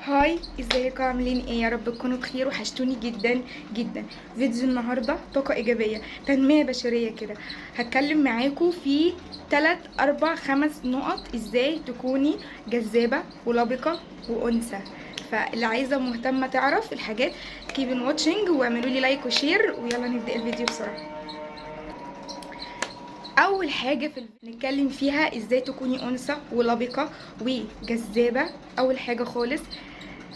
هاي، ازيكم؟ عاملين ايه؟ يا رب تكونوا بخير. وحشتوني جدا جدا. فيديو النهارده طاقه ايجابيه، تنميه بشريه كده. هتكلم معاكم في 3 4 5 نقط ازاي تكوني جذابه ولبقه وانثى. فاللي عايزه مهتمه تعرف الحاجات كيبن واتشنج واعملوا لي لايك وشير، ويلا نبدا الفيديو بسرعه. اول حاجه نتكلم فيها ازاي تكوني انثى ولبقه وجذابه. اول حاجه خالص،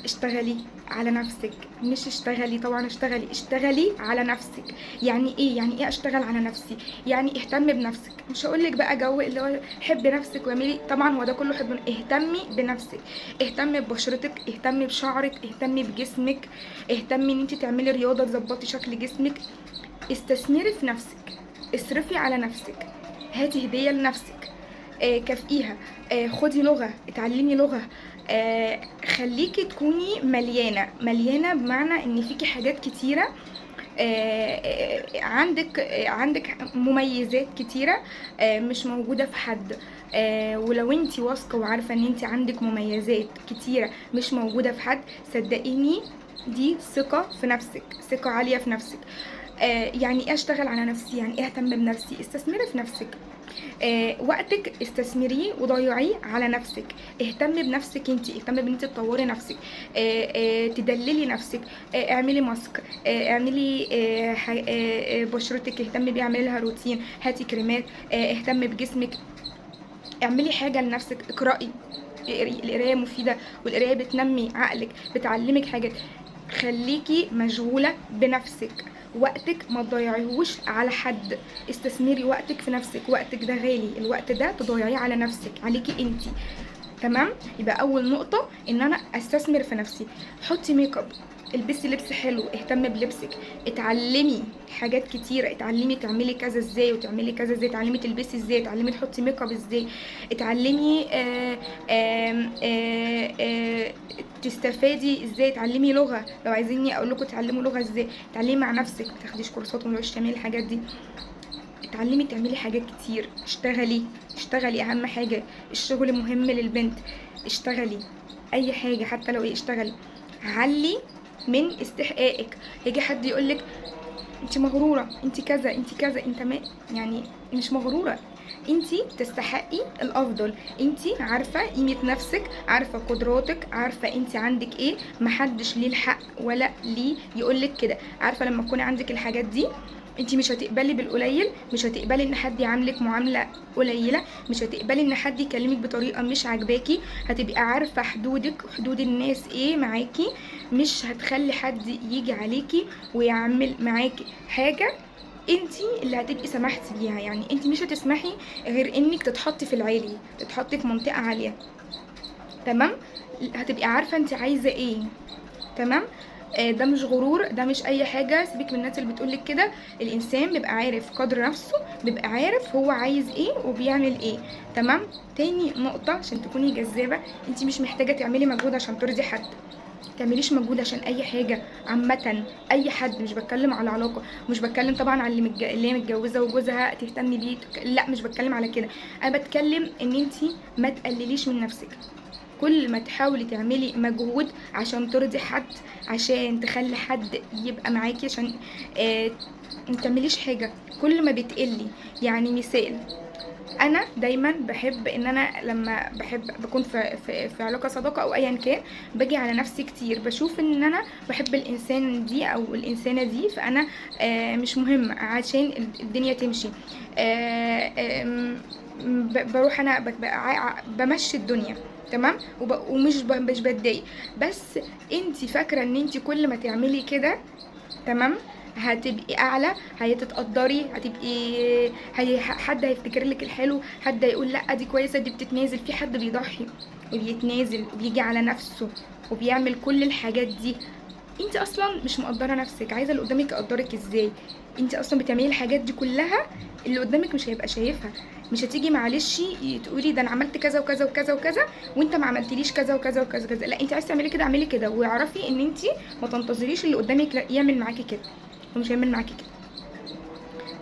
اشتغلي على نفسك. مش اشتغلي طبعا، اشتغلي على نفسك. يعني ايه اشتغل على نفسي؟ يعني اهتمي بنفسك. مش هقولك بقى جو اللي هو حبي نفسك واعملي، طبعا هو ده كله حب. اهتمي بنفسك، اهتمي ببشرتك، اهتمي بشعرك، اهتمي بجسمك، اهتمي ان انت تعملي رياضه تظبطي شكل جسمك. استثمري في نفسك، اصرفي على نفسك، هاتي هديه لنفسك، كافئيها، خدي لغه، اتعلمي لغه، خليكي تكوني مليانه بمعنى ان فيكي حاجات كتيره. عندك مميزات كتيره مش موجوده في حد. ولو انت واثقه وعارفه ان انت عندك مميزات كتيره مش موجوده في حد، صدقيني دي ثقه في نفسك، ثقه عاليه في نفسك. يعني ايه اشتغل على نفسي؟ يعني ايه اهتم بنفسي؟ استثمري في نفسك. وقتك استثمريه وضيعيه على نفسك. اهتمي بنفسك، اهتمي بان انت تطوري نفسك. تدللي نفسك. اعملي ماسك، اعملي بشرتك اهتمي بيها، اعملي لها روتين، هاتي كريمات، اهتمي بجسمك، اعملي حاجه لنفسك، اقرأي. القرايه مفيده، والقرايه بتنمي عقلك، بتعلمك حاجات. خليكي مشغوله بنفسك. وقتك ما تضيعيهوش على حد. استثمري وقتك في نفسك، وقتك ده غالي، الوقت ده تضيعيه على نفسك، عليكي انتي. تمام. يبقى اول نقطه ان انا استثمر في نفسي. حطي ميك اب، البسي لبس حلو، اهتمي بلبسك، اتعلمي حاجات كتيره، اتعلمي تعملي كذا ازاي وتعملي كذا ازاي، اتعلمي تلبسي ازاي، اتعلمي تحطي ميك اب ازاي، اتعلمي تستفادي ازاي، اتعلمي لغه. لو عايزيني اقول لكم تعلموا لغه ازاي، اتعلمي مع نفسك، ما تاخديش كورسات وما تعملي الحاجات دي. اتعلمي تعملي حاجات كتير. اشتغلي اهم حاجه. الشغل مهم للبنت. اشتغلي اي حاجه، حتى لو ايه، اشتغلي. علي من استحقاقك. يجي حد يقولك انت مغروره، انت كذا، انت كذا، انت ما، يعني مش مغروره. انت تستحقي الافضل. انت عارفه قيمه نفسك، عارفه قدراتك، عارفه انت عندك ايه. محدش ليه الحق ولا ليه يقولك كده. عارفه لما تكوني عندك الحاجات دي، انت مش هتقبلي بالقليل، مش هتقبلي ان حد يعاملك معامله قليله، مش هتقبلي ان حد يكلمك بطريقه مش عاجباكي. هتبقي عارفه حدودك، حدود الناس ايه معاكي. مش هتخلي حد يجي عليكي ويعمل معاكي حاجه انتي اللي هتبقي سمحتي بيها. يعني انتي مش هتسمحي غير انك تتحطي في العالي، تتحطي في منطقه عاليه. تمام. هتبقي عارفه انتي عايزه ايه. تمام. ده مش غرور، ده مش اي حاجه. سيبك من الناس اللي بتقولك كده. الانسان بيبقى عارف قدر نفسه، بيبقى عارف هو عايز ايه وبيعمل ايه. تمام. تاني نقطه عشان تكوني جذابه، انتي مش محتاجه تعملي مجهود عشان ترضي حد. تعمليش مجهود عشان اي حاجه عامه. اي حد، مش بتكلم على علاقه، مش بتكلم طبعا على اللي هي متجوزه وجوزها تهتمي بيه، لا مش بتكلم على كده. انا بتكلم ان انتي ما تقلليش من نفسك. كل ما تحاولي تعملي مجهود عشان ترضي حد، عشان تخلي حد يبقى معاكي، عشان ما تعمليش حاجه، كل ما بتقلي. يعني مثال، انا دايما بحب ان انا لما بكون في علاقه صداقه او ايا كان، باجي على نفسي كتير. بشوف ان انا بحب الانسان دي او الانسانه دي، فانا مش مهم عشان الدنيا تمشي. بروح انا بمشي الدنيا. تمام. مش بتضايق. بس انتي فاكره ان انتي كل ما تعملي كده، تمام، هتبقي اعلى، هتتقدري، حد هيفتكر لك الحلو، حد هيقول لا دي كويسه، دي بتتنازل. في حد بيضحي وبيتنازل وبيجي على نفسه وبيعمل كل الحاجات دي. انت اصلا مش مقدره نفسك، عايزه اللي قدامك يقدرك ازاي؟ انت اصلا بتعملي الحاجات دي كلها، اللي قدامك مش هيبقى شايفها. مش هتيجي معلش تقولي ده انا عملت كذا وكذا وكذا وكذا وانت ما عملتليش كذا وكذا وكذا وكذا. لا، انت عايزه تعملي كده اعملي كده، واعرفي ان انت ما تنتظريش اللي قدامك يعمل معاكي كده، ومش هيعمل معاكي كده.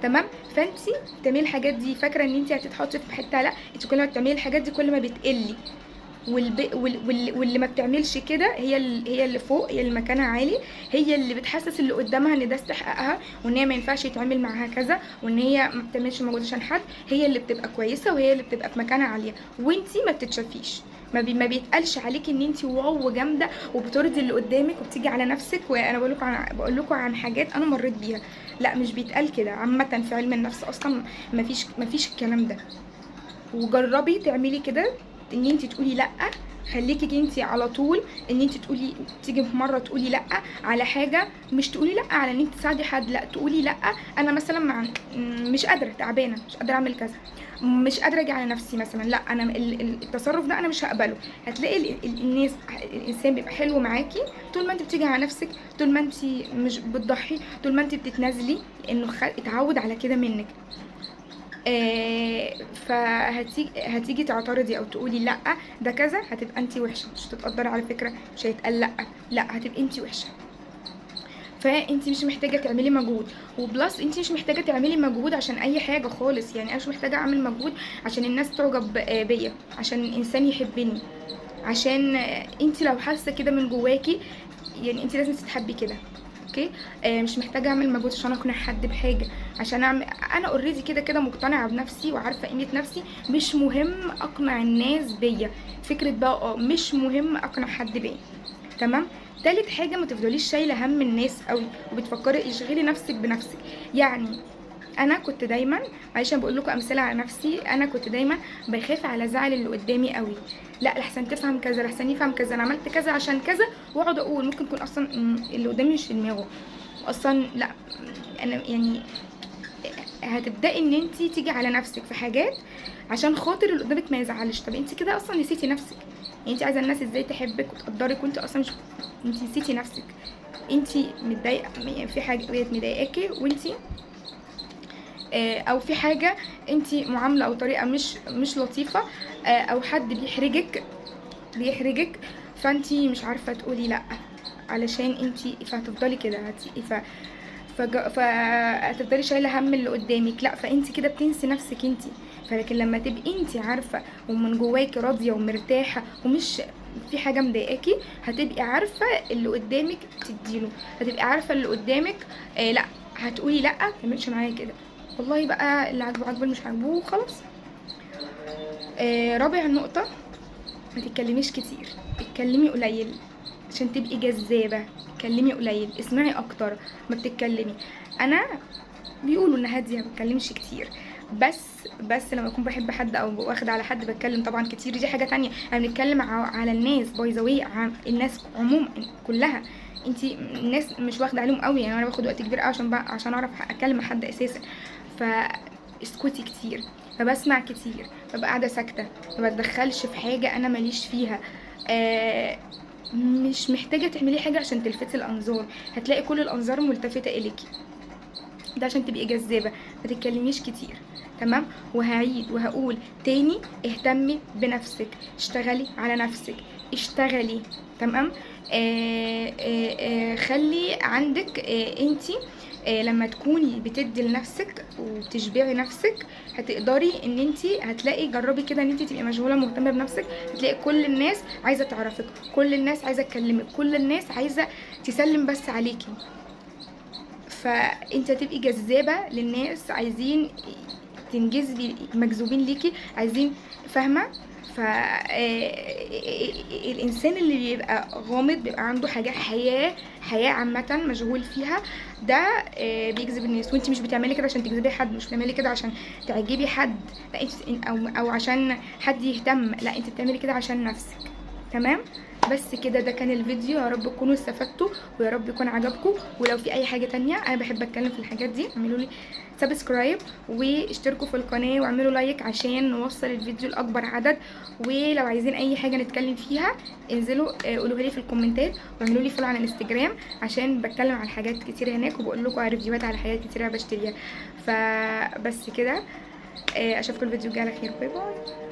تمام. فانت بتعملي الحاجات دي فاكره ان انت هتتحطي في حته، لا، انت كل ما بتعملي الحاجات دي كل ما بتقلي. واللي ما بتعملش كده هي اللي فوق، هي اللي مكانها عالي، هي اللي بتحسس اللي قدامها ان ده استحقاقها، وان هي ما ينفعش يتعامل معاها كذا، وان هي ما بتعملش مجهود عشان حد. هي اللي بتبقى كويسه، وهي اللي بتبقى في مكانها عاليه، وانتي ما بتتشافيش. ما بيتقالش عليكي ان انتي واو جامده وبترضي اللي قدامك وبتيجي على نفسك. وانا بقول لكم عن حاجات انا مريت بيها. لا، مش بيتقال كده عامه في علم النفس اصلا. ما فيش الكلام ده. وجربي تعملي كده، ان انت تقولي لا. خليكي انت على طول ان انت تقولي، تيجي في مره تقولي لا على حاجه، مش تقولي لا على ان انت تساعدي حد، لا تقولي لا. انا مثلا مش قادره، تعبانه، مش قادره اعمل كذا، مش قادره اجي على نفسي مثلا، لا انا التصرف ده انا مش هقبله. هتلاقي الانسان بيبقى حلو معاكي طول ما انت بتيجي على نفسك، طول ما انت مش بتضحي، طول ما انت بتتنازلي، انه اتعود على كده منك. فهتيجي تعترضي او تقولي لا ده كذا، هتبقى انت وحشه، مش هتتقدري على فكره، مش هيتقال لا، لا هتبقى انت وحشه. فانت مش محتاجه تعملي مجهود. وبلس انت مش محتاجه تعملي مجهود عشان اي حاجه خالص. يعني انا مش محتاجه اعمل مجهود عشان الناس تعجب بيا، عشان الانسان يحبني، عشان انت لو حاسه كده من جواكي، يعني انت لازم تتحبي كده. اوكي. مش محتاجه اعمل مجهود عشان اقنع حد بحاجه، عشان انا اوريدي كده كده مقتنعه بنفسي وعارفه قيمه نفسي. مش مهم اقنع الناس بيا. فكره بقى مش مهم اقنع حد بيا. تمام. تالت حاجه، ما تفضليش شايله هم الناس قوي وبتفكري اشغلي نفسك بنفسك. يعني انا كنت دايما، معلش انا بقول لكم امثله على نفسي، انا كنت دايما بخاف على زعل اللي قدامي قوي. لا لحسن تفهم كذا، لحسن يفهم كذا، انا عملت كذا عشان كذا، واقعد اقول ممكن يكون اصلا اللي قدامي مش في دماغه اصلا. لا انا يعني هتبداي ان انت تيجي على نفسك في حاجات عشان خاطر اللي قدامك ما يزعلش. طب انت كده اصلا نسيتي نفسك. يعني انت عايزه الناس ازاي تحبك وتقدرك وانت اصلا مش، انت نسيتي نفسك. انت متضايقه يعني في حاجه بقت مضايقاكي، وانت او في حاجه انت معامله او طريقه مش لطيفه، او حد بيحرجك، فانت مش عارفه تقولي لا علشان انت، فهتفضلي كده فهتفضلي شايله هم اللي قدامك. لا، فانت كده بتنسي نفسك انت. فلكن لما تبقي انت عارفه ومن جواكي راضيه ومرتاحه ومش في حاجه مضايقاكي، هتبقي عارفه اللي قدامك تديله، هتبقي عارفه اللي قدامك. لا هتقولي لا، ما تعملش معايا كده، والله بقى اللي عاجبه عاجبه، مش عاجبه وخلاص. رابع نقطه، ما تتكلميش كتير، اتكلمي قليل عشان تبقي جذابه. اتكلمي قليل، اسمعي اكتر ما بتتكلمي. انا بيقولوا ان هاديه ما بتكلمش كتير، بس لما اكون بحب حد او واخده على حد بتكلم طبعا كتير، دي حاجه تانية. انا بنتكلم على الناس باي ذا واي، الناس عموما كلها. انتي الناس مش واخده عليهم قوي، يعني انا باخد وقت كبير قوي عشان اعرف اتكلم مع حد اساسا. فاسكتي كتير، فبسمع كتير، ببقى قاعده ساكته، ما بتدخلش في حاجه انا ماليش فيها. مش محتاجه تعملي حاجه عشان تلفتي الانظار، هتلاقي كل الانظار ملتفته اليكي. ده عشان تبقي جذابه، ما تتكلميش كتير. تمام. وهعيد وهقول تاني، اهتمي بنفسك، اشتغلي على نفسك، اشتغلي. تمام. خلي عندك انتي لما تكوني بتدي لنفسك وبتشبعي نفسك، هتقدري ان انتي هتلاقي، جربي كده ان انتي تبقي مشغوله مهتمه بنفسك، هتلاقي كل الناس عايزه تعرفك، كل الناس عايزه تكلمك، كل الناس عايزه تسلم بس عليكي. فانت هتبقي جذابه للناس، عايزين تنجذبي، مجذوبين ليكي، عايزين، فاهمه. الانسان اللي بيبقى غامض، بيبقى عنده حاجه، حياه عامه مشغول فيها، ده بيجذب الناس. وانت مش بتعملي كده عشان تجذبي حد، مش بتعملي كده عشان تعجبي حد، لا انت او عشان حد يهتم، لا انت بتعملي كده عشان نفسك. تمام. بس كده، ده كان الفيديو، يا رب تكونوا استفدتوا ويا رب يكون عجبكم. ولو في اي حاجه تانية، انا بحب اتكلم في الحاجات دي، اعملوا لي سبسكرايب واشتركوا في القناه واعملوا لايك عشان نوصل الفيديو لاكبر عدد. ولو عايزين اي حاجه نتكلم فيها، انزلوا قولوها لي في الكومنتات، واعملوا لي فولو على الانستجرام عشان بتكلم عن حاجات كتير هناك، وبقول لكم على ريفيوهات على حاجات كتير بشتريها. فبس كده، اشوفكم الفيديو الجاي على خير. باي باي.